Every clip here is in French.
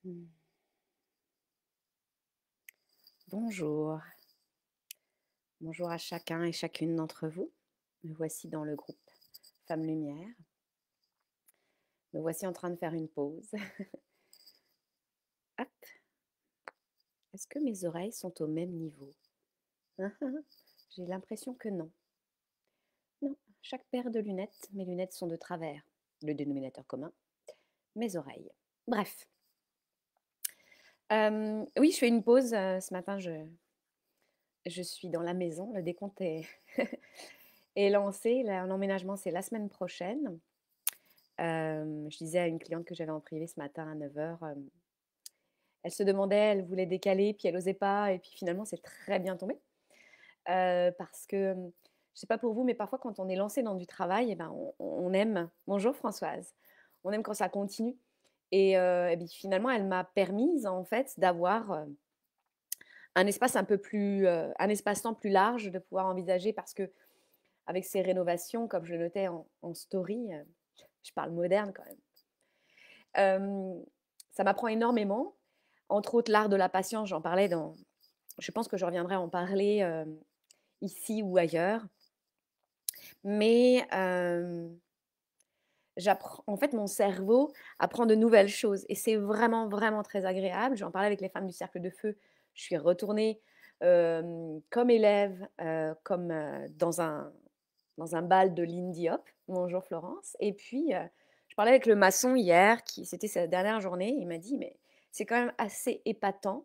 Mmh. Bonjour. Bonjour à chacun et chacune d'entre vous. Me voici dans le groupe Femmes Lumière. Me voici en train de faire une pause. Hop. Est-ce que mes oreilles sont au même niveau? J'ai l'impression que non. Non, chaque paire de lunettes, mes lunettes sont de travers. Le dénominateur commun, mes oreilles. Bref. Oui, je fais une pause. Ce matin, je suis dans la maison. Le décompte est, est lancé. L'emménagement, c'est la semaine prochaine. Je disais à une cliente que j'avais en privé ce matin à 9h, elle se demandait, elle voulait décaler, puis elle n'osait pas, et puis finalement, c'est très bien tombé. Parce que, je ne sais pas pour vous, mais parfois, quand on est lancé dans du travail, eh ben, on aime. Bonjour Françoise. On aime quand ça continue. Et puis finalement, elle m'a permise, en fait, d'avoir un espace un peu plus, un espace-temps plus large, de pouvoir envisager, parce que avec ces rénovations, comme je le notais en story, je parle moderne quand même. Ça m'apprend énormément. Entre autres, l'art de la patience, j'en parlais dans. Je pense que je reviendrai en parler ici ou ailleurs. Mais j'apprends, en fait, mon cerveau apprend de nouvelles choses. Et c'est vraiment, vraiment très agréable. J'en parlais avec les femmes du Cercle de Feu. Je suis retournée comme élève, comme dans un bal de Lindy Hop. Bonjour Florence. Et puis, je parlais avec le maçon hier, c'était sa dernière journée. Il m'a dit, mais c'est quand même assez épatant.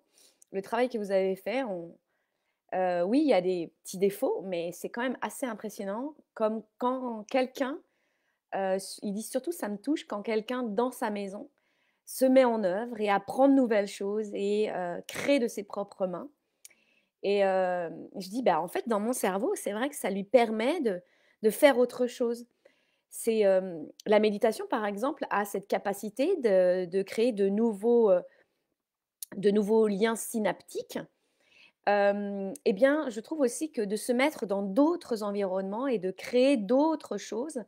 Le travail que vous avez fait, oui, il y a des petits défauts, mais c'est quand même assez impressionnant. Comme quand quelqu'un, il dit surtout, ça me touche quand quelqu'un dans sa maison se met en œuvre et apprend de nouvelles choses et crée de ses propres mains. Et je dis, bah, en fait, dans mon cerveau, c'est vrai que ça lui permet de faire autre chose. C'est la méditation, par exemple, a cette capacité de créer de nouveaux liens synaptiques. Eh bien, je trouve aussi que de se mettre dans d'autres environnements et de créer d'autres choses,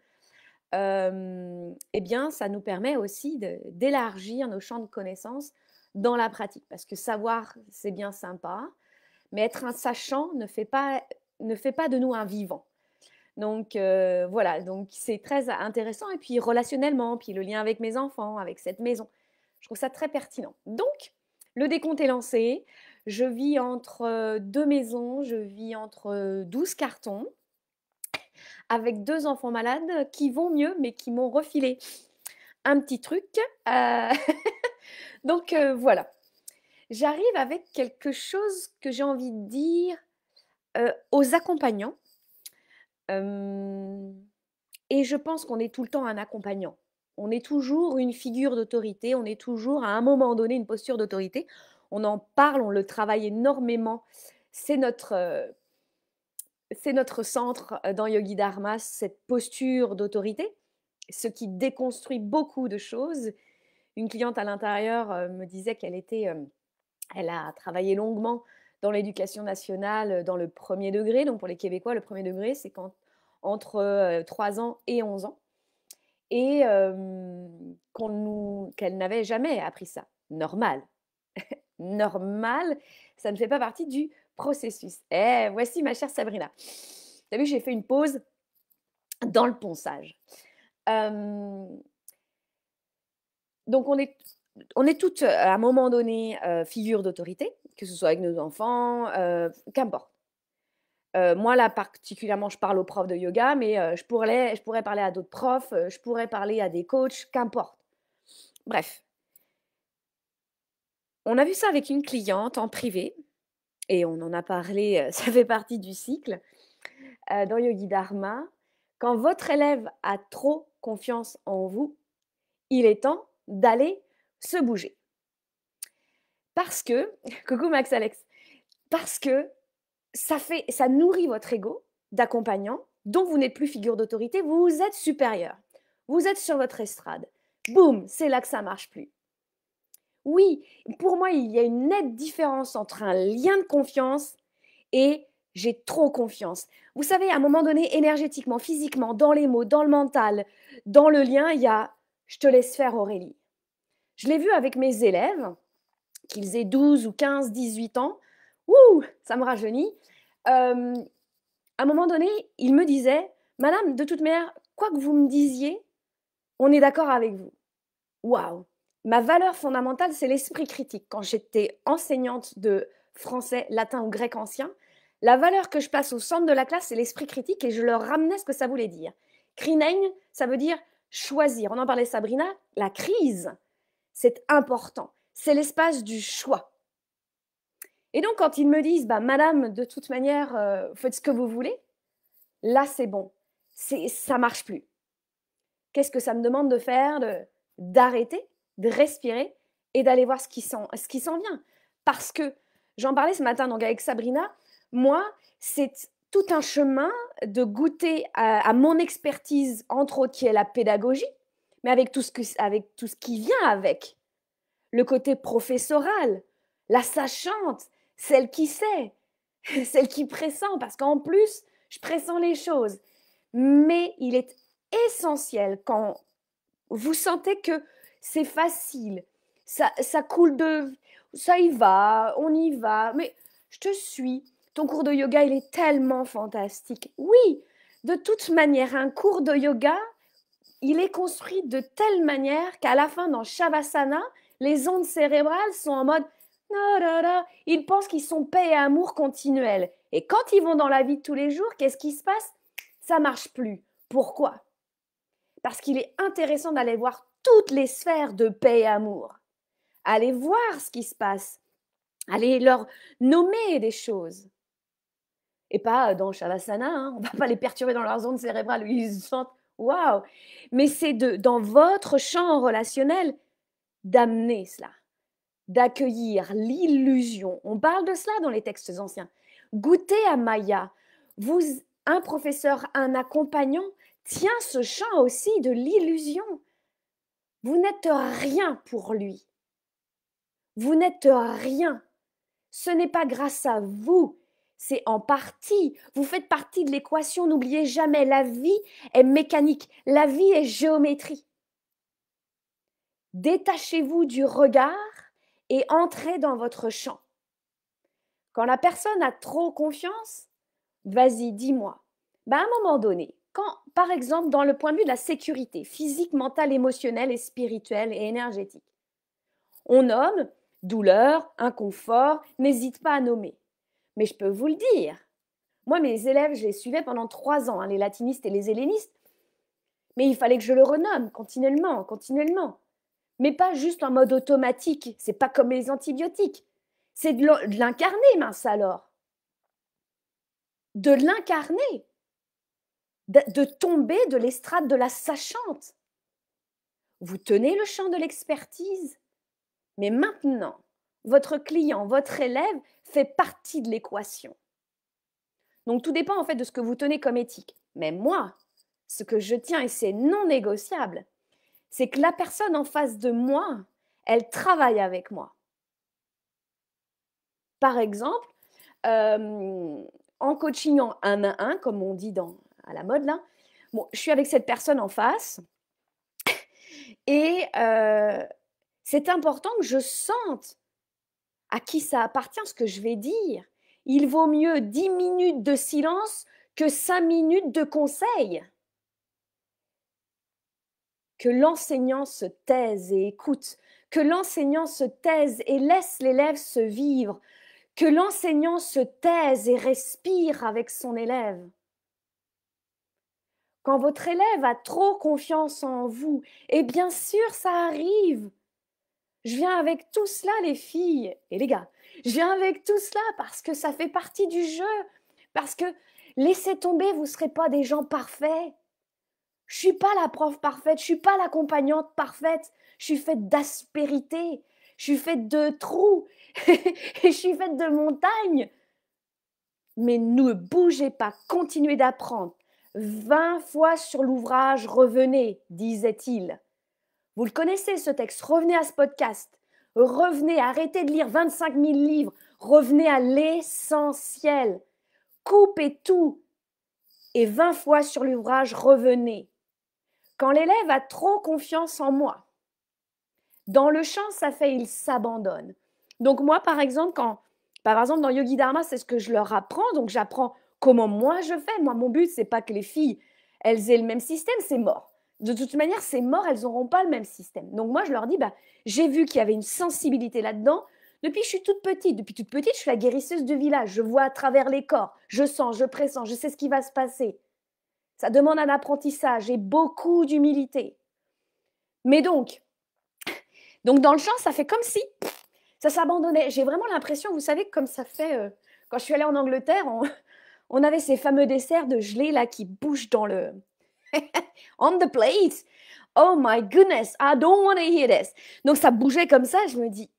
eh bien, ça nous permet aussi d'élargir nos champs de connaissances dans la pratique. Parce que savoir, c'est bien sympa, mais être un sachant ne fait pas de nous un vivant. Donc voilà, donc c'est très intéressant. Et puis relationnellement, puis le lien avec mes enfants, avec cette maison, je trouve ça très pertinent. Donc, le décompte est lancé. Je vis entre deux maisons, je vis entre 12 cartons, avec deux enfants malades qui vont mieux, mais qui m'ont refilé un petit truc. Euh, donc voilà, j'arrive avec quelque chose que j'ai envie de dire aux accompagnants. Euh, Et je pense qu'on est tout le temps un accompagnant. On est toujours une figure d'autorité, on est toujours à un moment donné une posture d'autorité. On en parle, on le travaille énormément. C'est notre, euh, c'est notre centre dans Yogi Dharma, cette posture d'autorité, ce qui déconstruit beaucoup de choses. Une cliente à l'intérieur me disait elle a travaillé longuement dans l'éducation nationale, dans le premier degré. Donc pour les Québécois, le premier degré, c'est quand entre 3 ans et 11 ans. Et qu'elle n'avait jamais appris ça. Normal. Normal, ça ne fait pas partie du processus. Eh, voici ma chère Sabrina. Tu as vu, j'ai fait une pause dans le ponçage. Euh, donc, on est toutes, à un moment donné, figure d'autorité, que ce soit avec nos enfants, qu'importe. Moi, là, particulièrement, je parle aux profs de yoga, mais je pourrais parler à d'autres profs, je pourrais parler à des coachs, qu'importe. Bref, on a vu ça avec une cliente en privé et on en a parlé, ça fait partie du cycle, dans Yogi Dharma. Quand votre élève a trop confiance en vous, il est temps d'aller se bouger. Parce que, coucou Max Alex, parce que ça nourrit votre ego d'accompagnant, dont vous n'êtes plus figure d'autorité, vous êtes supérieur. Vous êtes sur votre estrade. Boum, c'est là que ça marche plus. Oui, pour moi, il y a une nette différence entre un lien de confiance et j'ai trop confiance. Vous savez, à un moment donné, énergétiquement, physiquement, dans les mots, dans le mental, dans le lien, il y a je te laisse faire Aurélie. Je l'ai vu avec mes élèves, qu'ils aient 12 ou 15, 18 ans. Ouh, ça me rajeunit. À un moment donné, ils me disaient, Madame, de toute manière, quoi que vous me disiez, on est d'accord avec vous. Waouh! Ma valeur fondamentale, c'est l'esprit critique. Quand j'étais enseignante de français, latin ou grec ancien, la valeur que je place au centre de la classe, c'est l'esprit critique et je leur ramenais ce que ça voulait dire. Krinein, ça veut dire choisir. On en parlait Sabrina, la crise, c'est important. C'est l'espace du choix. Et donc, quand ils me disent, bah, Madame, de toute manière, faites ce que vous voulez, là, c'est bon. Ça marche plus. Qu'est-ce que ça me demande de faire? D'arrêter, de respirer et d'aller voir ce qui s'en vient. Parce que, j'en parlais ce matin donc avec Sabrina, moi, c'est tout un chemin de goûter à mon expertise, entre autres, qui est la pédagogie, mais avec tout ce qui vient avec. Le côté professoral, la sachante, celle qui sait, celle qui pressent, parce qu'en plus, je pressens les choses. Mais il est essentiel quand vous sentez que c'est facile, ça coule ça y va, on y va, mais je te suis. Ton cours de yoga, il est tellement fantastique. Oui, de toute manière, un cours de yoga, il est construit de telle manière qu'à la fin, dans Shavasana, les ondes cérébrales sont en mode ils pensent qu'ils sont paix et amour continuel. Et quand ils vont dans la vie de tous les jours, qu'est-ce qui se passe? Ça marche plus. Pourquoi? Parce qu'il est intéressant d'aller voir toutes les sphères de paix et amour. Aller voir ce qui se passe. Aller leur nommer des choses. Et pas dans Shavasana, hein, on ne va pas les perturber dans leurs ondes cérébrales où ils se sentent waouh. Mais c'est dans votre champ relationnel d'amener cela, d'accueillir l'illusion. On parle de cela dans les textes anciens. Goûtez à Maya. Un professeur, un accompagnant, tient ce champ aussi de l'illusion. Vous n'êtes rien pour lui. Vous n'êtes rien. Ce n'est pas grâce à vous, c'est en partie. Vous faites partie de l'équation. N'oubliez jamais, la vie est mécanique, la vie est géométrie. Détachez-vous du regard et entrez dans votre champ. Quand la personne a trop confiance, vas-y, dis-moi. À un moment donné, quand, par exemple, dans le point de vue de la sécurité physique, mentale, émotionnelle et spirituelle et énergétique, on nomme douleur, inconfort, n'hésite pas à nommer. Mais je peux vous le dire, moi, mes élèves, je les suivais pendant 3 ans, hein, les latinistes et les hellénistes, mais il fallait que je le renomme continuellement, continuellement. Mais pas juste en mode automatique, c'est pas comme les antibiotiques. C'est de l'incarner, mince alors. De l'incarner. De tomber de l'estrade de la sachante. Vous tenez le champ de l'expertise, mais maintenant, votre client, votre élève fait partie de l'équation. Donc tout dépend en fait de ce que vous tenez comme éthique. Mais moi, ce que je tiens, et c'est non négociable, c'est que la personne en face de moi, elle travaille avec moi. Par exemple, en coaching en 1 à 1, comme on dit à la mode là, bon, je suis avec cette personne en face et c'est important que je sente à qui ça appartient ce que je vais dire. Il vaut mieux 10 minutes de silence que 5 minutes de conseil. Que l'enseignant se taise et écoute, que l'enseignant se taise et laisse l'élève se vivre, que l'enseignant se taise et respire avec son élève. Quand votre élève a trop confiance en vous, et bien sûr ça arrive, je viens avec tout cela les filles et les gars, je viens avec tout cela parce que ça fait partie du jeu, parce que laissez tomber, vous ne serez pas des gens parfaits. Je suis pas la prof parfaite, je suis pas l'accompagnante parfaite, je suis faite d'aspérité, je suis faite de trous, je suis faite de montagnes. Mais ne bougez pas, continuez d'apprendre. 20 fois sur l'ouvrage, revenez, disait-il. Vous le connaissez ce texte, revenez à ce podcast, revenez, arrêtez de lire 25 000 livres, revenez à l'essentiel. Coupez tout et 20 fois sur l'ouvrage, revenez. Quand l'élève a trop confiance en moi, Dans le chant, ça fait ils s'abandonnent. Donc moi, par exemple, dans Yogi Dharma, c'est ce que je leur apprends. Donc j'apprends comment moi je fais. Moi, mon but, c'est pas que les filles, elles aient le même système, c'est mort. De toute manière, c'est mort, elles n'auront pas le même système. Donc moi, je leur dis, bah, j'ai vu qu'il y avait une sensibilité là-dedans. Depuis que je suis toute petite, je suis la guérisseuse de village. Je vois à travers les corps, je sens, je pressens, je sais ce qui va se passer. Ça demande un apprentissage et beaucoup d'humilité. Mais donc dans le chant, ça fait comme si ça s'abandonnait. J'ai vraiment l'impression, vous savez, comme ça fait quand je suis allée en Angleterre, on avait ces fameux desserts de gelée là qui bougent dans le on the plate. Oh my goodness, I don't want to hear this. Donc ça bougeait comme ça, je me dis,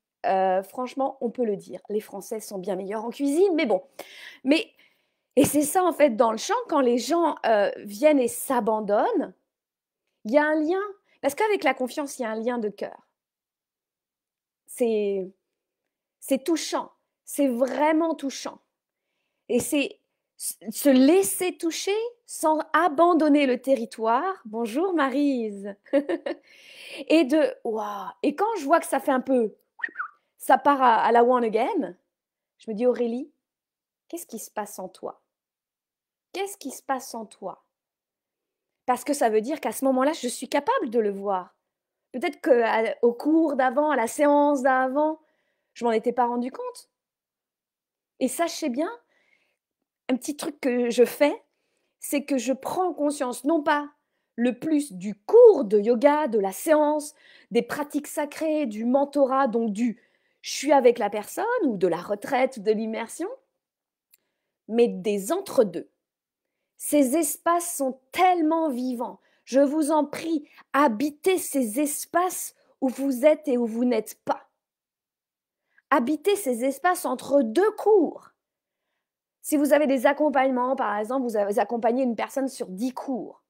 franchement, on peut le dire, les Français sont bien meilleurs en cuisine, mais bon. Et c'est ça en fait dans le chant, quand les gens viennent et s'abandonnent, il y a un lien, parce qu'avec la confiance, il y a un lien de cœur. C'est touchant, c'est vraiment touchant. Et c'est se laisser toucher sans abandonner le territoire. Bonjour Maryse. Et waouh. Et quand je vois que ça fait un peu, ça part à la one again, je me dis Aurélie, qu'est-ce qui se passe en toi? Qu'est-ce qui se passe en toi? Parce que ça veut dire qu'à ce moment-là, je suis capable de le voir. Peut-être qu'au cours d'avant, à la séance d'avant, je m'en étais pas rendu compte. Et sachez bien, un petit truc que je fais, c'est que je prends conscience, non pas le plus du cours de yoga, de la séance, des pratiques sacrées, du mentorat, donc du je suis avec la personne, ou de la retraite, ou de l'immersion, mais des entre-deux. Ces espaces sont tellement vivants. Je vous en prie, habitez ces espaces où vous êtes et où vous n'êtes pas. Habitez ces espaces entre deux cours. Si vous avez des accompagnements, par exemple, vous avez accompagné une personne sur 10 cours.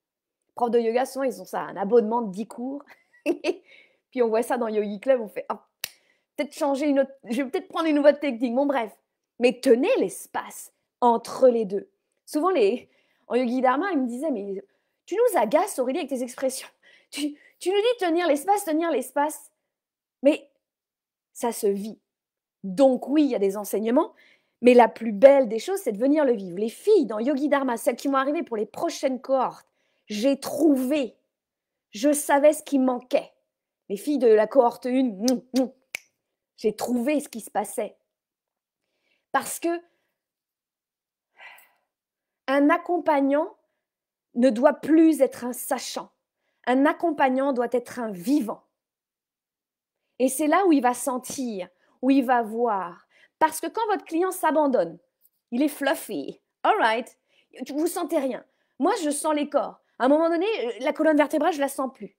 Les profs de yoga, souvent, ils ont ça, un abonnement de 10 cours. Puis on voit ça dans Yogi Club, on fait peut-être changer une autre, je vais peut-être prendre une nouvelle technique. Bon, bref. Mais tenez l'espace entre les deux. Souvent, en Yogi Dharma, ils me disaient, mais tu nous agaces, Aurélie, avec tes expressions. Tu nous dis tenir l'espace. Mais ça se vit. Donc oui, il y a des enseignements, mais la plus belle des choses, c'est de venir le vivre. Les filles dans Yogi Dharma, celles qui vont arriver pour les prochaines cohortes, j'ai trouvé, je savais ce qui manquait. Les filles de la cohorte 1, j'ai trouvé ce qui se passait. Parce que un accompagnant ne doit plus être un sachant. Un accompagnant doit être un vivant. Et c'est là où il va sentir, où il va voir. Parce que quand votre client s'abandonne, il est fluffy, all right, vous sentez rien. Moi, je sens les corps. À un moment donné, la colonne vertébrale, je la sens plus.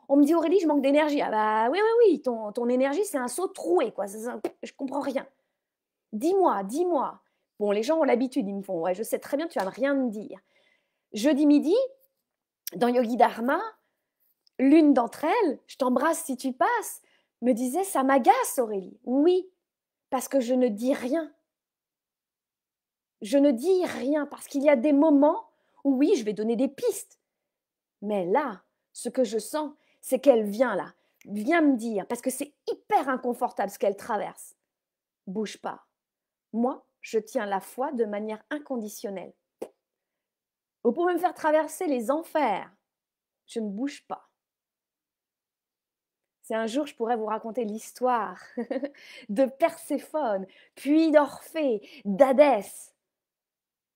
On me dit Aurélie, je manque d'énergie. Ah bah oui, ton énergie, c'est un seau troué, quoi. Je comprends rien. Dis-moi. Bon, les gens ont l'habitude, ils me font, ouais, je sais très bien, tu vas rien me dire. Jeudi midi, dans Yogi Dharma, l'une d'entre elles, je t'embrasse si tu passes, me disait, ça m'agace Aurélie. Oui, parce que je ne dis rien. Je ne dis rien parce qu'il y a des moments où oui, je vais donner des pistes. Mais là, ce que je sens, c'est qu'elle vient là, vient me dire, parce que c'est hyper inconfortable ce qu'elle traverse. Bouge pas. Moi, je tiens la foi de manière inconditionnelle. Vous pouvez me faire traverser les enfers. Je ne bouge pas. Si un jour je pourrais vous raconter l'histoire de Perséphone, puis d'Orphée, d'Hadès,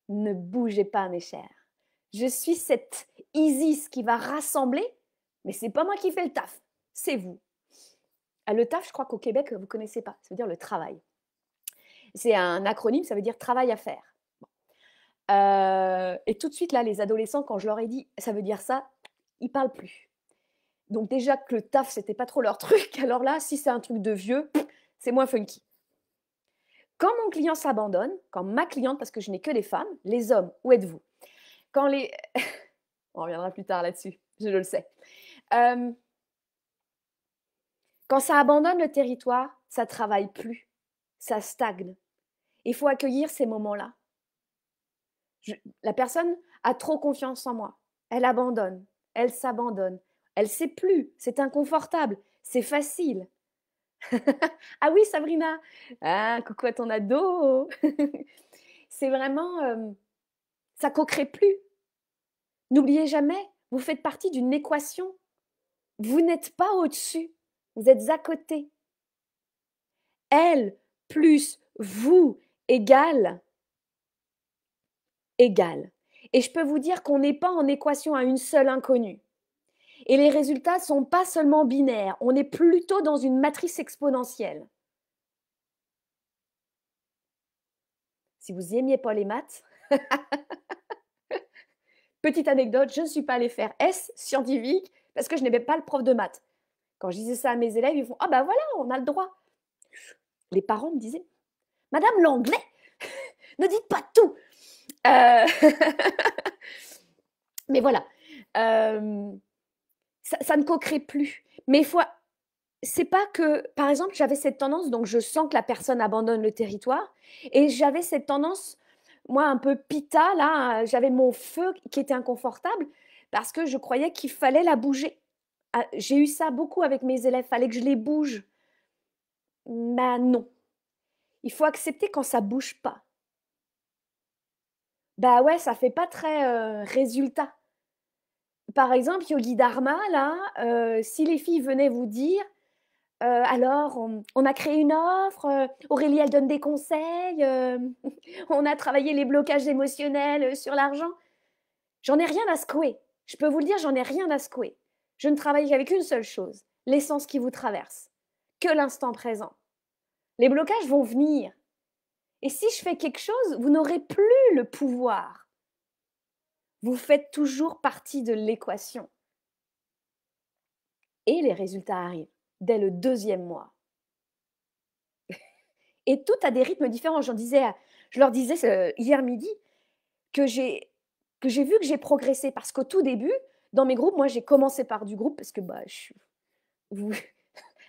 ne bougez pas, mes chers. Je suis cette Isis qui va rassembler, mais c'est pas moi qui fais le taf, c'est vous. Le taf, je crois qu'au Québec, vous ne connaissez pas, ça veut dire le travail. C'est un acronyme, ça veut dire travail à faire. Et tout de suite, là, les adolescents, quand je leur ai dit ça veut dire ça, ils parlent plus. Donc déjà que le taf, c'était pas trop leur truc, alors là, si c'est un truc de vieux, c'est moins funky. Quand mon client s'abandonne, quand ma cliente, parce que je n'ai que des femmes, les hommes, où êtes-vous? Quand les... On reviendra plus tard là-dessus, je le sais. Quand ça abandonne le territoire, ça ne travaille plus, ça stagne. Il faut accueillir ces moments-là. La personne a trop confiance en moi, elle abandonne, elle s'abandonne, elle ne sait plus, c'est inconfortable. C'est facile. Ah oui, Sabrina! Ah, coucou à ton ado! C'est vraiment, ça co-crée plus. N'oubliez jamais, vous faites partie d'une équation. Vous n'êtes pas au-dessus, vous êtes à côté. Elle plus vous égale égal. Et je peux vous dire qu'on n'est pas en équation à une seule inconnue. Et les résultats ne sont pas seulement binaires, on est plutôt dans une matrice exponentielle. Si vous aimiez pas les maths, petite anecdote, je ne suis pas allée faire S scientifique parce que je n'aimais pas le prof de maths. Quand je disais ça à mes élèves, ils font: ah ben voilà, on a le droit. Les parents me disaient: Madame l'anglais, ne dites pas tout. Mais voilà, ça ne co-crée plus. Mais il faut, c'est pas que, par exemple, j'avais cette tendance, donc je sens que la personne abandonne le territoire, et j'avais cette tendance, moi, un peu pita, là, j'avais mon feu qui était inconfortable parce que je croyais qu'il fallait la bouger. Ah, j'ai eu ça beaucoup avec mes élèves, fallait que je les bouge. Mais non, il faut accepter quand ça bouge pas. Bah ouais, ça fait pas très résultat. Par exemple, Yogi Dharma, là, si les filles venaient vous dire, alors on a créé une offre, Aurélie elle donne des conseils, on a travaillé les blocages émotionnels sur l'argent. J'en ai rien à secouer. Je peux vous le dire, j'en ai rien à secouer. Je ne travaille qu'avec une seule chose, l'essence qui vous traverse, que l'instant présent. Les blocages vont venir. Et si je fais quelque chose, vous n'aurez plus le pouvoir. Vous faites toujours partie de l'équation. Et les résultats arrivent dès le 2e mois. Et tout a des rythmes différents. Je leur disais hier midi que j'ai vu que j'ai progressé. Parce qu'au tout début, dans mes groupes, moi j'ai commencé par du groupe parce que bah, vous,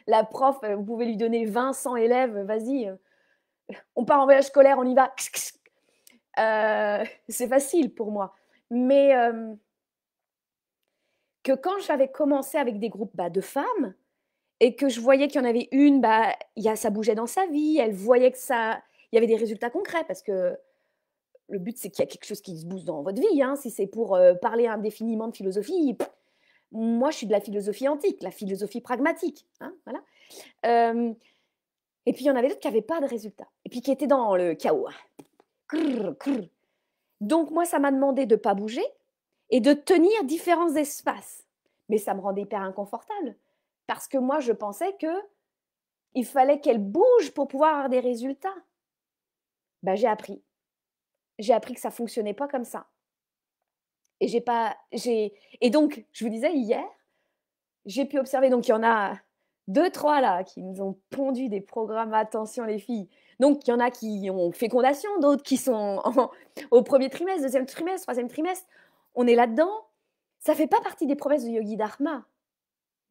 la prof, vous pouvez lui donner 20, 100 élèves, vas-y, on part en voyage scolaire, on y va. C'est facile pour moi. Mais que quand j'avais commencé avec des groupes de femmes, et que je voyais qu'il y en avait une, ça bougeait dans sa vie, elle voyait que il y avait des résultats concrets, parce que le but, c'est qu'il y a quelque chose qui se bouge dans votre vie. Hein. Si c'est pour parler indéfiniment de philosophie, moi, je suis de la philosophie antique, la philosophie pragmatique. Hein, voilà. Et puis, il y en avait d'autres qui n'avaient pas de résultats, et puis qui étaient dans le chaos. Crrr, crrr. Donc, moi, ça m'a demandé de ne pas bouger et de tenir différents espaces. Mais ça me rendait hyper inconfortable, parce que moi, je pensais que il fallait qu'elle bouge pour pouvoir avoir des résultats. J'ai appris. J'ai appris que ça ne fonctionnait pas comme ça. Et donc, je vous disais, hier, j'ai pu observer, donc il y en a 2, 3 là qui nous ont pondu des programmes, attention les filles. Donc, il y en a qui ont fécondation, d'autres qui sont au 1er trimestre, 2e trimestre, 3e trimestre. On est là-dedans. Ça ne fait pas partie des promesses de Yogi Dharma,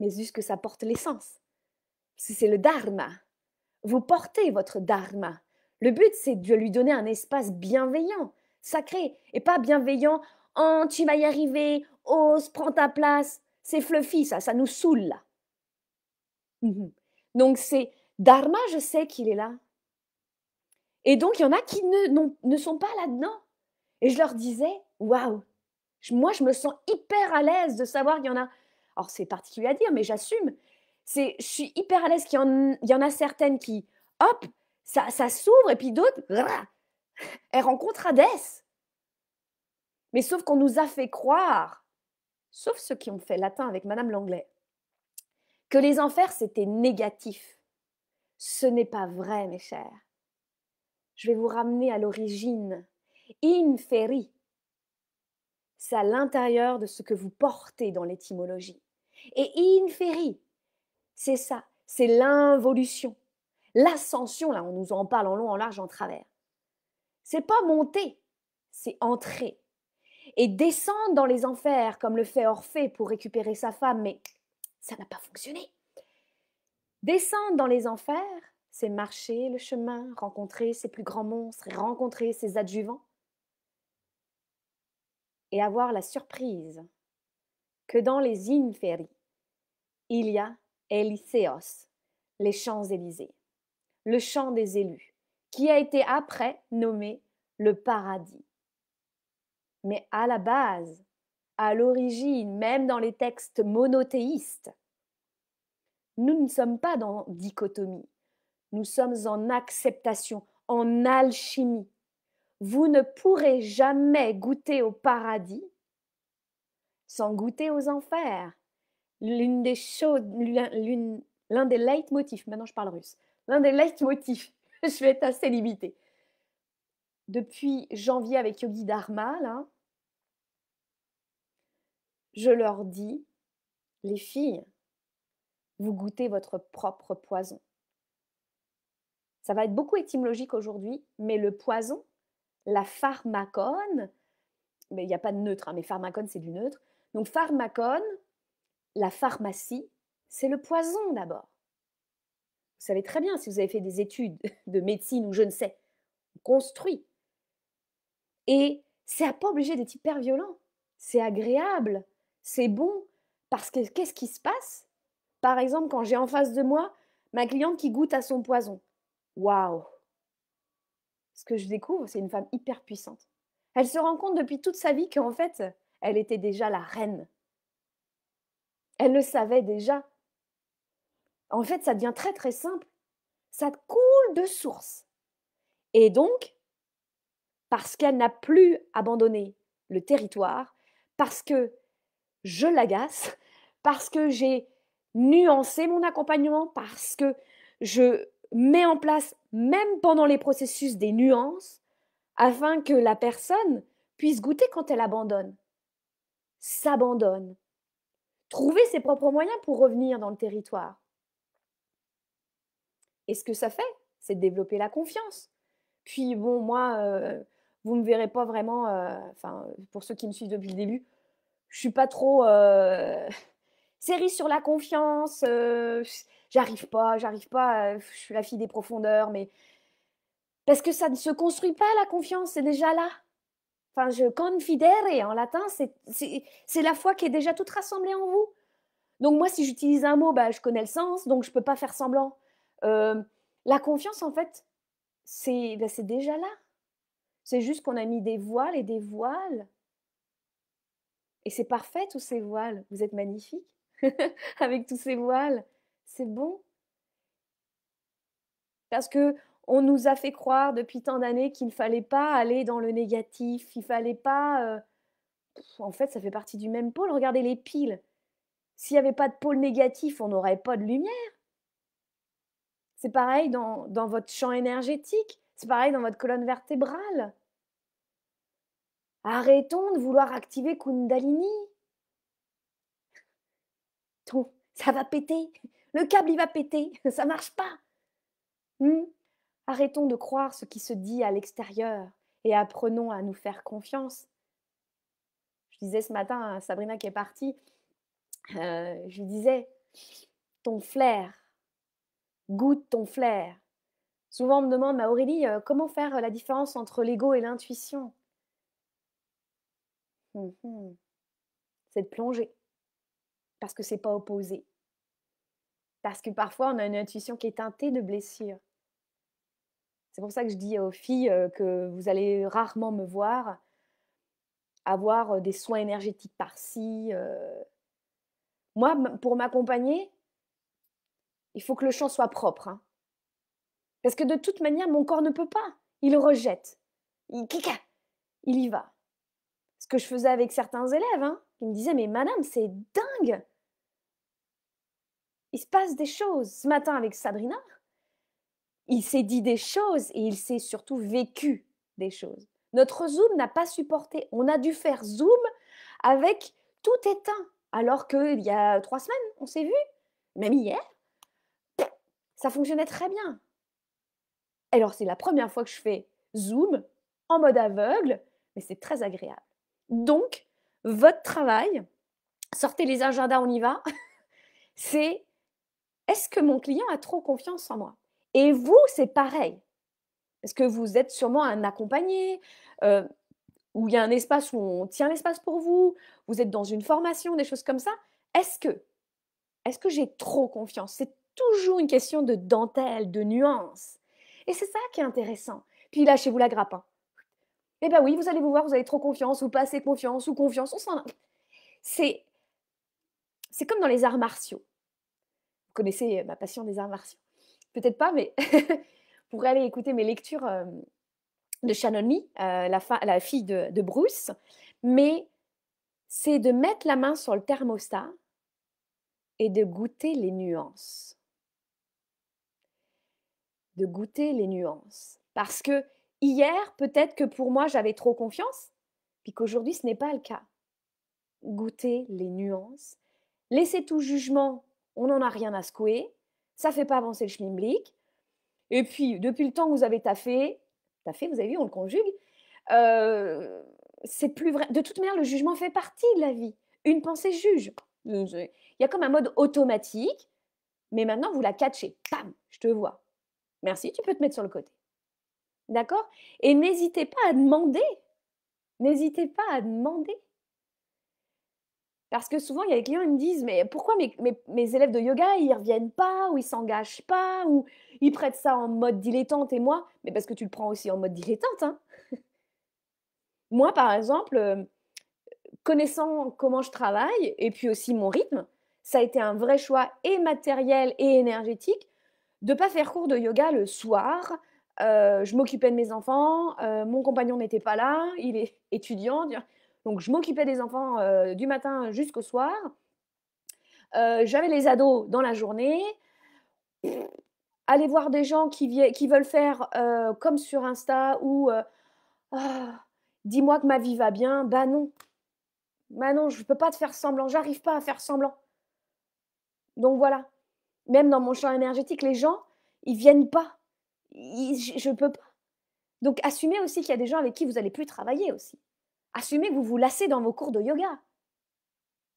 mais juste que ça porte l'essence. C'est le Dharma. Vous portez votre dharma. Le but, c'est de lui donner un espace bienveillant, sacré, et pas bienveillant, oh, tu vas y arriver, ose, prends ta place. C'est fluffy, ça nous saoule là. Donc c'est dharma, je sais qu'il est là. Et donc il y en a qui ne sont pas là-dedans. Et je leur disais, waouh, moi je me sens hyper à l'aise de savoir qu'il y en a. Alors c'est particulier à dire, mais j'assume. Je suis hyper à l'aise qu'il y en a certaines qui, hop, ça s'ouvre, et puis d'autres, elles rencontrent Hadès. Mais sauf qu'on nous a fait croire, sauf ceux qui ont fait latin avec Madame Langlais, que les enfers c'était négatif. Ce n'est pas vrai, mes chers. Je vais vous ramener à l'origine. Inferi, c'est à l'intérieur de ce que vous portez dans l'étymologie. Et inferi, c'est ça, c'est l'involution. L'ascension, là, on nous en parle en long, en large, en travers. C'est pas monter, c'est entrer. Et descendre dans les enfers, comme le fait Orphée pour récupérer sa femme, mais ça n'a pas fonctionné. Descendre dans les enfers, c'est marcher le chemin, rencontrer ses plus grands monstres, et rencontrer ses adjuvants, et avoir la surprise que dans les inferi, il y a Élysséos, les Champs-Élysées, le champ des élus, qui a été après nommé le paradis. Mais à la base, à l'origine, même dans les textes monothéistes, nous ne sommes pas dans dichotomie, nous sommes en acceptation, en alchimie. Vous ne pourrez jamais goûter au paradis sans goûter aux enfers. L'un des leitmotifs, maintenant je parle russe, l'un des leitmotifs, je vais être assez limitée. Depuis janvier avec Yogi Dharma, là, je leur dis, les filles, vous goûtez votre propre poison. Ça va être beaucoup étymologique aujourd'hui, mais le poison, la pharmacone, mais il n'y a pas de neutre, hein, mais pharmacone c'est du neutre. Donc pharmacone, la pharmacie, c'est le poison d'abord. Vous savez très bien, si vous avez fait des études de médecine ou je ne sais, on construit. Et c'est pas obligé d'être hyper violent. C'est agréable, c'est bon. Parce que qu'est-ce qui se passe? Par exemple, quand j'ai en face de moi ma cliente qui goûte à son poison. Waouh! Ce que je découvre, c'est une femme hyper puissante. Elle se rend compte depuis toute sa vie qu'en fait, elle était déjà la reine. Elle le savait déjà. En fait, ça devient très très simple. Ça coule de source. Et donc, parce qu'elle n'a plus abandonné le territoire, parce que je l'agace, parce que j'ai nuancé mon accompagnement, parce que je mets en place, même pendant les processus, des nuances, afin que la personne puisse goûter quand elle abandonne, s'abandonne, trouver ses propres moyens pour revenir dans le territoire. Et ce que ça fait, c'est de développer la confiance. Puis bon, moi, vous ne me verrez pas vraiment, enfin, pour ceux qui me suivent depuis le début, je suis pas trop série sur la confiance, j'arrive pas, je suis la fille des profondeurs, mais parce que ça ne se construit pas la confiance, c'est déjà là. Enfin, confidere en latin, c'est la foi qui est déjà toute rassemblée en vous. Donc moi, si j'utilise un mot, bah, je connais le sens, donc je peux pas faire semblant. La confiance, en fait, c'est déjà là. C'est juste qu'on a mis des voiles et des voiles. Et c'est parfait, tous ces voiles. Vous êtes magnifiques avec tous ces voiles. C'est bon. Parce que on nous a fait croire depuis tant d'années qu'il ne fallait pas aller dans le négatif, il fallait pas. En fait, ça fait partie du même pôle. Regardez les piles. S'il n'y avait pas de pôle négatif, on n'aurait pas de lumière. C'est pareil dans votre champ énergétique. C'est pareil dans votre colonne vertébrale. Arrêtons de vouloir activer Kundalini. Ça va péter. Le câble, il va péter. Ça marche pas. Arrêtons de croire ce qui se dit à l'extérieur et apprenons à nous faire confiance. Je disais ce matin à Sabrina qui est partie, je lui disais, ton flair, goûte ton flair. Souvent on me demande, mais Aurélie, comment faire la différence entre l'ego et l'intuition? C'est de plonger, parce que c'est pas opposé. Parce que parfois on a une intuition qui est teintée de blessures. C'est pour ça que je dis aux filles que vous allez rarement me voir avoir des soins énergétiques par-ci. Moi, pour m'accompagner, il faut que le champ soit propre. Hein. Parce que de toute manière, mon corps ne peut pas. Il rejette. Il y va. Ce que je faisais avec certains élèves, hein, qui me disaient, mais madame, c'est dingue. Il se passe des choses. Ce matin avec Sabrina, il s'est dit des choses et il s'est surtout vécu des choses. Notre Zoom n'a pas supporté. On a dû faire Zoom avec tout éteint. Alors qu'il y a 3 semaines, on s'est vu, même hier, ça fonctionnait très bien. Alors, c'est la première fois que je fais Zoom en mode aveugle, mais c'est très agréable. Donc, votre travail, sortez les agendas, on y va, c'est est-ce que mon client a trop confiance en moi? Et vous, c'est pareil. Parce que vous êtes sûrement un accompagné, où il y a un espace où on tient l'espace pour vous, vous êtes dans une formation, des choses comme ça. Est-ce que Est-ce que j'ai trop confiance? C'est toujours une question de dentelle, de nuance. Et c'est ça qui est intéressant. Puis lâchez-vous la grappe, hein. Eh ben oui, vous allez vous voir, vous avez trop confiance ou pas assez confiance ou confiance, c'est c'est comme dans les arts martiaux. Vous connaissez ma passion des arts martiaux? Peut-être pas, mais vous pourrez aller écouter mes lectures, de Shannon Nee, la fille de Bruce. Mais c'est de mettre la main sur le thermostat et de goûter les nuances. De goûter les nuances. Parce que hier, peut-être que pour moi, j'avais trop confiance, puis qu'aujourd'hui, ce n'est pas le cas. Goûter les nuances. Laisser tout jugement, on n'en a rien à secouer. Ça ne fait pas avancer le schmilblick. Et puis, depuis le temps que vous avez taffé, vous avez vu, on le conjugue, c'est plus vrai. De toute manière, le jugement fait partie de la vie. Une pensée juge. Il y a comme un mode automatique, mais maintenant, vous la catchez. Bam, je te vois. Merci, tu peux te mettre sur le côté. D'accord? Et n'hésitez pas à demander. N'hésitez pas à demander. Parce que souvent, il y a des clients, ils me disent, mais pourquoi mes élèves de yoga, ils ne reviennent pas, ou ils ne s'engagent pas, ou ils prêtent ça en mode dilettante, et moi, mais parce que tu le prends aussi en mode dilettante, hein. Moi, par exemple, connaissant comment je travaille, et puis aussi mon rythme, ça a été un vrai choix et matériel et énergétique de ne pas faire cours de yoga le soir. Je m'occupais de mes enfants, mon compagnon n'était pas là, il est étudiant, donc je m'occupais des enfants du matin jusqu'au soir. J'avais les ados dans la journée. Aller voir des gens qui veulent faire comme sur Insta ou ah, dis-moi que ma vie va bien. Bah non, je ne peux pas te faire semblant, j'arrive pas à faire semblant. Donc voilà, même dans mon champ énergétique, les gens, ils viennent pas. Je ne peux pas. Donc assumez aussi qu'il y a des gens avec qui vous n'allez plus travailler aussi. Assumez que vous vous lassez dans vos cours de yoga.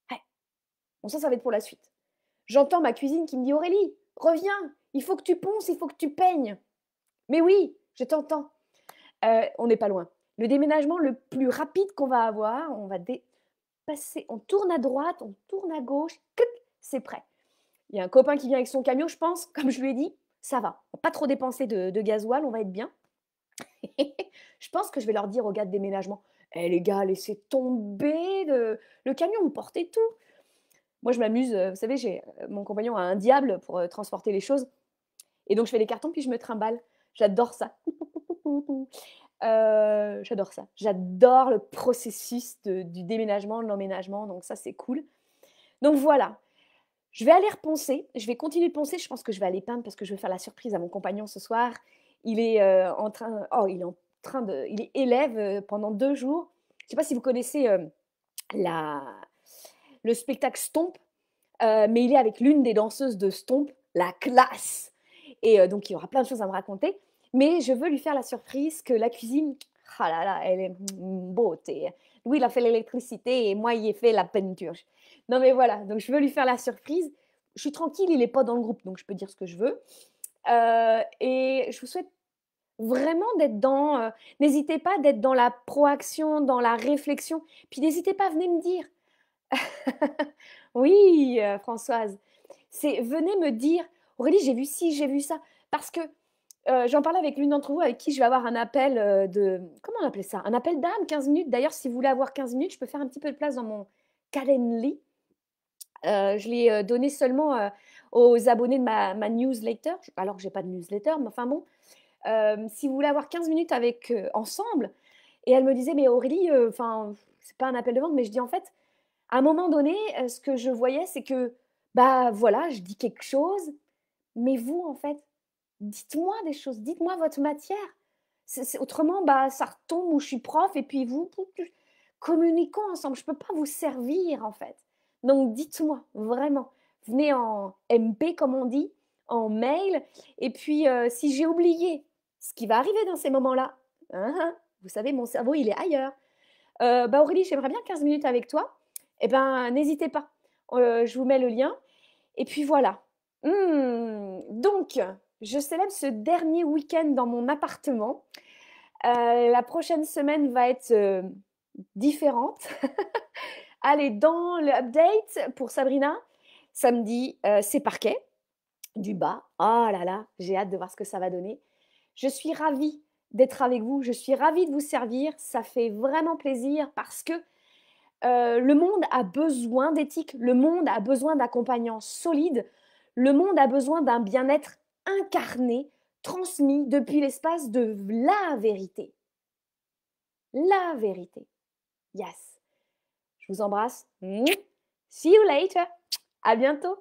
Ouais. Bon, ça va être pour la suite. J'entends ma cuisine qui me dit: «Aurélie, reviens, il faut que tu ponces, il faut que tu peignes». Mais oui, je t'entends. On n'est pas loin. Le déménagement le plus rapide qu'on va avoir, on tourne à droite, on tourne à gauche, clic, c'est prêt. Il y a un copain qui vient avec son camion, je pense, comme je lui ai dit, ça va. On va pas trop dépenser de gasoil, on va être bien. Je pense que je vais leur dire aux gars de déménagement: «Eh les gars, laissez tomber le camion, vous portez tout». Moi, je m'amuse, vous savez, mon compagnon a un diable pour, transporter les choses et donc je fais les cartons puis je me trimballe. J'adore ça. J'adore ça. J'adore le processus du déménagement, de l'emménagement, donc ça, c'est cool. Donc voilà, je vais aller reponcer, je vais continuer de poncer, je pense que je vais aller peindre parce que je vais faire la surprise à mon compagnon ce soir. Il est, il est élève, pendant 2 jours. Je ne sais pas si vous connaissez, la le spectacle Stomp, mais il est avec l'une des danseuses de Stomp, la classe et donc il y aura plein de choses à me raconter. Mais je veux lui faire la surprise que la cuisine, ah là là, elle est beauté. Lui, il a fait l'électricité et moi, il a fait la peinture. Non, mais voilà, donc je veux lui faire la surprise. Je suis tranquille, il n'est pas dans le groupe, donc je peux dire ce que je veux. Et je vous souhaite vraiment d'être dans... n'hésitez pas d'être dans la proaction, dans la réflexion. Puis n'hésitez pas, venez me dire. Oui, Françoise, venez me dire: «Aurélie, j'ai vu ci, j'ai vu ça». Parce que j'en parlais avec l'une d'entre vous avec qui je vais avoir un appel, comment on appelait ça? Un appel d'âme, 15 minutes. D'ailleurs, si vous voulez avoir 15 minutes, je peux faire un petit peu de place dans mon Calendly. Je l'ai, donné seulement, aux abonnés de ma newsletter. Alors que j'ai pas de newsletter, mais enfin bon. Si vous voulez avoir 15 minutes avec, ensemble et elle me disait: «Mais Aurélie, enfin, c'est pas un appel de vente», mais je dis: «En fait, à un moment donné, ce que je voyais, c'est que, bah, voilà, je dis quelque chose, mais vous, en fait, dites-moi des choses, dites-moi votre matière. Autrement, bah, ça retombe où je suis prof et puis vous, communiquons ensemble. Je ne peux pas vous servir, en fait. Donc, dites-moi, vraiment. Venez en MP, comme on dit, en mail. Et puis, si j'ai oublié ce qui va arriver dans ces moments-là, hein, hein, vous savez, mon cerveau, il est ailleurs. Bah, Aurélie, j'aimerais bien 15 minutes avec toi. Eh ben, n'hésitez pas. Je vous mets le lien. Et puis voilà. Donc, je célèbre ce dernier week-end dans mon appartement. La prochaine semaine va être différente. Allez, dans le update pour Sabrina, Samedi, c'est parquet, du bas. Oh là là, j'ai hâte de voir ce que ça va donner. Je suis ravie d'être avec vous, je suis ravie de vous servir. Ça fait vraiment plaisir parce que le monde a besoin d'éthique, le monde a besoin d'accompagnants solides, le monde a besoin d'un bien-être incarné, transmis depuis l'espace de la vérité. La vérité. Yes. Je vous embrasse. See you later. À bientôt.